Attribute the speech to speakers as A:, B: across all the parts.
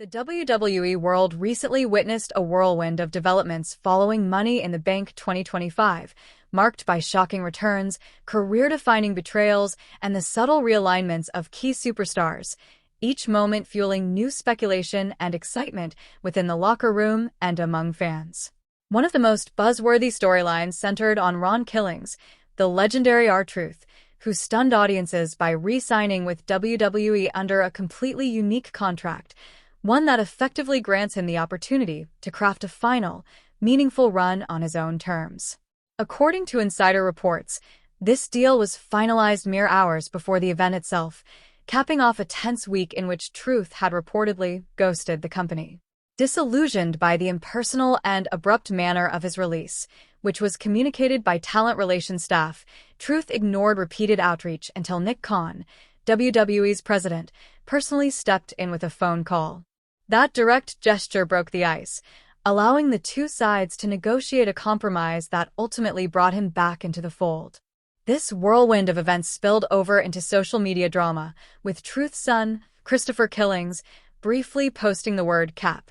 A: The WWE world recently witnessed a whirlwind of developments following Money in the Bank 2025, marked by shocking returns, career-defining betrayals, and the subtle realignments of key superstars, each moment fueling new speculation and excitement within the locker room and among fans. One of the most buzzworthy storylines centered on Ron Killings, the legendary R-Truth, who stunned audiences by re-signing with WWE under a completely unique contract, one that effectively grants him the opportunity to craft a final, meaningful run on his own terms. According to insider reports, this deal was finalized mere hours before the event itself, capping off a tense week in which Truth had reportedly ghosted the company. Disillusioned by the impersonal and abrupt manner of his release, which was communicated by talent relations staff, Truth ignored repeated outreach until Nick Khan, WWE's president, personally stepped in with a phone call. That direct gesture broke the ice, allowing the two sides to negotiate a compromise that ultimately brought him back into the fold. This whirlwind of events spilled over into social media drama, with Truth's son, Christopher Killings, briefly posting the word "cap"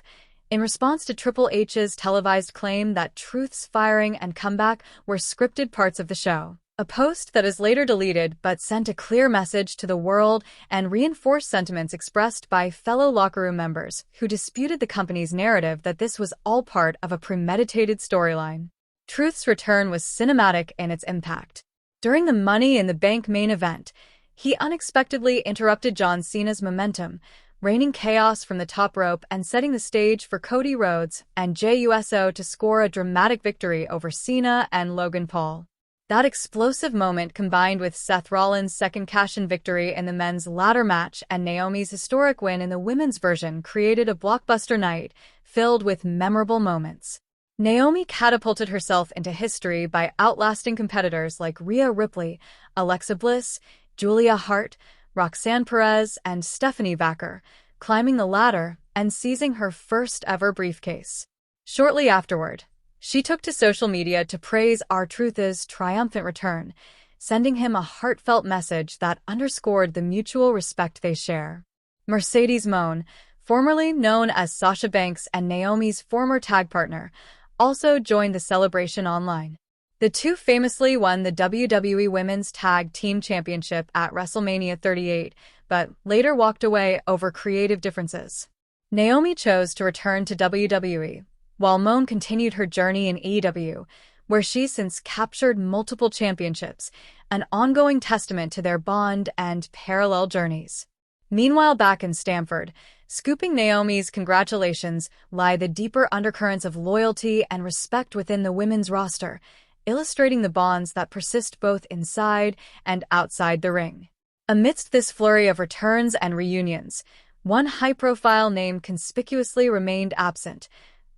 A: in response to Triple H's televised claim that Truth's firing and comeback were scripted parts of the show. A post that is later deleted but sent a clear message to the world and reinforced sentiments expressed by fellow locker room members who disputed the company's narrative that this was all part of a premeditated storyline. Truth's return was cinematic in its impact. During the Money in the Bank main event, he unexpectedly interrupted John Cena's momentum, raining chaos from the top rope and setting the stage for Cody Rhodes and Jey Uso to score a dramatic victory over Cena and Logan Paul. That explosive moment, combined with Seth Rollins' second cash-in victory in the men's ladder match and Naomi's historic win in the women's version, created a blockbuster night filled with memorable moments. Naomi catapulted herself into history by outlasting competitors like Rhea Ripley, Alexa Bliss, Julia Hart, Roxanne Perez, and Stephanie Vaquer, climbing the ladder and seizing her first-ever briefcase. Shortly afterward, she took to social media to praise R-Truth's triumphant return, sending him a heartfelt message that underscored the mutual respect they share. Mercedes Moné, formerly known as Sasha Banks and Naomi's former tag partner, also joined the celebration online. The two famously won the WWE Women's Tag Team Championship at WrestleMania 38, but later walked away over creative differences. Naomi chose to return to WWE, while Moné continued her journey in AEW, where she's since captured multiple championships, an ongoing testament to their bond and parallel journeys. Meanwhile, back in Stamford, scooping Naomi's congratulations lie the deeper undercurrents of loyalty and respect within the women's roster, illustrating the bonds that persist both inside and outside the ring. Amidst this flurry of returns and reunions, one high-profile name conspicuously remained absent: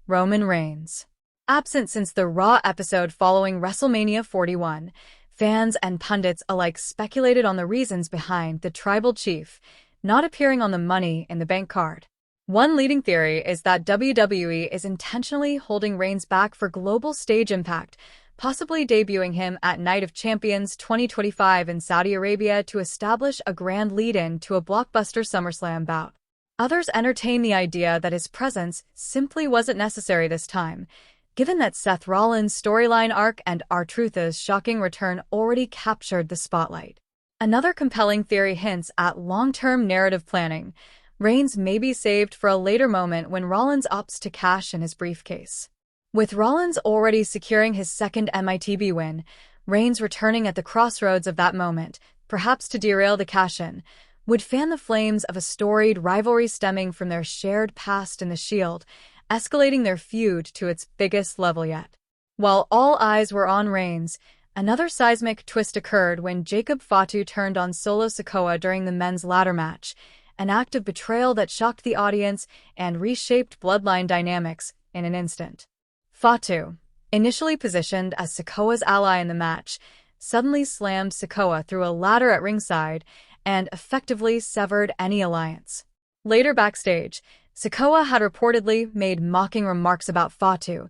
A: Roman Reigns. Absent since the Raw episode following WrestleMania 41, fans and pundits alike speculated on the reasons behind the Tribal Chief not appearing on the Money in the Bank card. One leading theory is that WWE is intentionally holding Reigns back for global stage impact, possibly debuting him at Night of Champions 2025 in Saudi Arabia to establish a grand lead-in to a blockbuster SummerSlam bout. Others entertain the idea that his presence simply wasn't necessary this time, given that Seth Rollins' storyline arc and R-Truth's shocking return already captured the spotlight. Another compelling theory hints at long-term narrative planning. Reigns may be saved for a later moment when Rollins opts to cash in his briefcase. With Rollins already securing his second MITB win, Reigns returning at the crossroads of that moment, perhaps to derail the cash-in, would fan the flames of a storied rivalry stemming from their shared past in the Shield, escalating their feud to its biggest level yet. While all eyes were on Reigns, another seismic twist occurred when Jacob Fatu turned on Solo Sikoa during the men's ladder match, an act of betrayal that shocked the audience and reshaped bloodline dynamics in an instant. Fatu, initially positioned as Sikoa's ally in the match, suddenly slammed Sikoa through a ladder at ringside and effectively severed any alliance. Later backstage, Sikoa had reportedly made mocking remarks about Fatu,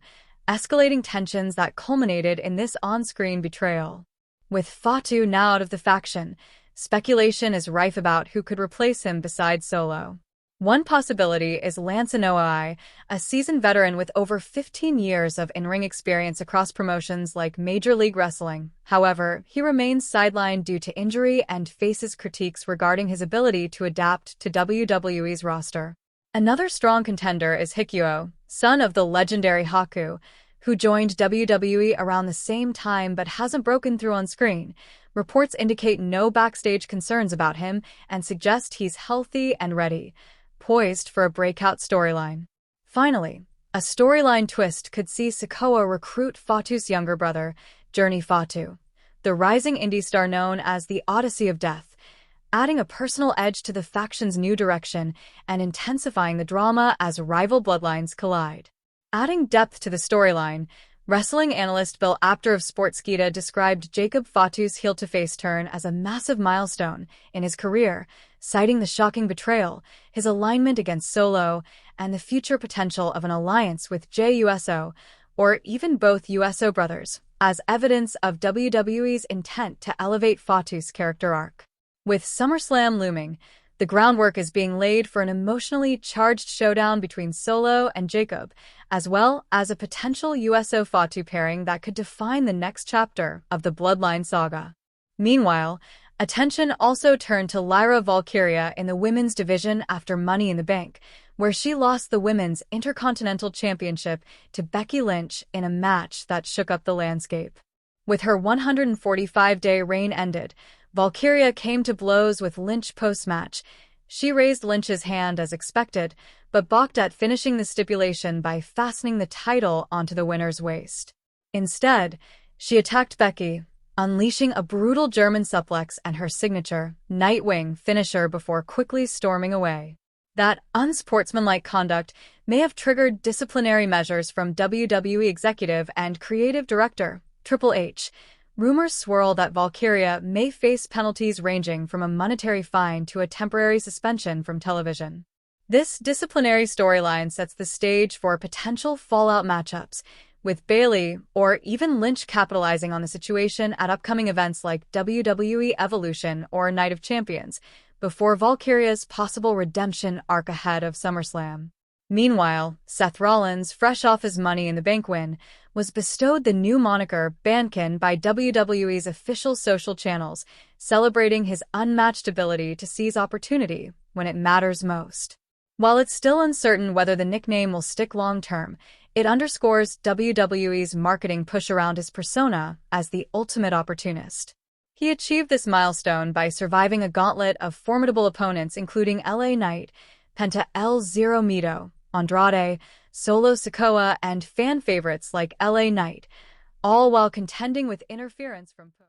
A: escalating tensions that culminated in this on-screen betrayal. With Fatu now out of the faction, speculation is rife about who could replace him besides Solo. One possibility is Lance Anoa'i, a seasoned veteran with over 15 years of in-ring experience across promotions like Major League Wrestling. However, he remains sidelined due to injury and faces critiques regarding his ability to adapt to WWE's roster. Another strong contender is Hikuo, son of the legendary Haku, who joined WWE around the same time but hasn't broken through on screen. Reports indicate no backstage concerns about him and suggest he's healthy and ready, poised for a breakout storyline. Finally, a storyline twist could see Sikoa recruit Fatu's younger brother, Journey Fatu, the rising indie star known as the Odyssey of Death, adding a personal edge to the faction's new direction and intensifying the drama as rival bloodlines collide. Adding depth to the storyline, wrestling analyst Bill Apter of Sportskeeda described Jacob Fatu's heel-to-face turn as a massive milestone in his career, citing the shocking betrayal, his alignment against Solo, and the future potential of an alliance with Jey Uso, or even both Uso brothers, as evidence of WWE's intent to elevate Fatu's character arc. With SummerSlam looming, the groundwork is being laid for an emotionally charged showdown between Solo and Jacob, as well as a potential Uso-Fatu pairing that could define the next chapter of the Bloodline saga. Meanwhile, attention also turned to Lyra Valkyria in the women's division after Money in the Bank, where she lost the Women's Intercontinental Championship to Becky Lynch in a match that shook up the landscape. With her 145-day reign ended, Valkyria came to blows with Lynch post-match. She raised Lynch's hand as expected, but balked at finishing the stipulation by fastening the title onto the winner's waist. Instead, she attacked Becky, unleashing a brutal German suplex and her signature, Nightwing, finisher before quickly storming away. That unsportsmanlike conduct may have triggered disciplinary measures from WWE executive and creative director, Triple H. Rumors swirl that Valkyria may face penalties ranging from a monetary fine to a temporary suspension from television. This disciplinary storyline sets the stage for potential fallout matchups, with Bayley or even Lynch capitalizing on the situation at upcoming events like WWE Evolution or Night of Champions, before Valkyria's possible redemption arc ahead of SummerSlam. Meanwhile, Seth Rollins, fresh off his Money in the Bank win, was bestowed the new moniker Bankin by WWE's official social channels, celebrating his unmatched ability to seize opportunity when it matters most. While it's still uncertain whether the nickname will stick long-term, it underscores WWE's marketing push around his persona as the ultimate opportunist. He achieved this milestone by surviving a gauntlet of formidable opponents including LA Knight, Penta El Zero Miedo, Andrade, Solo Sikoa, and fan favorites like LA Knight, all while contending with interference from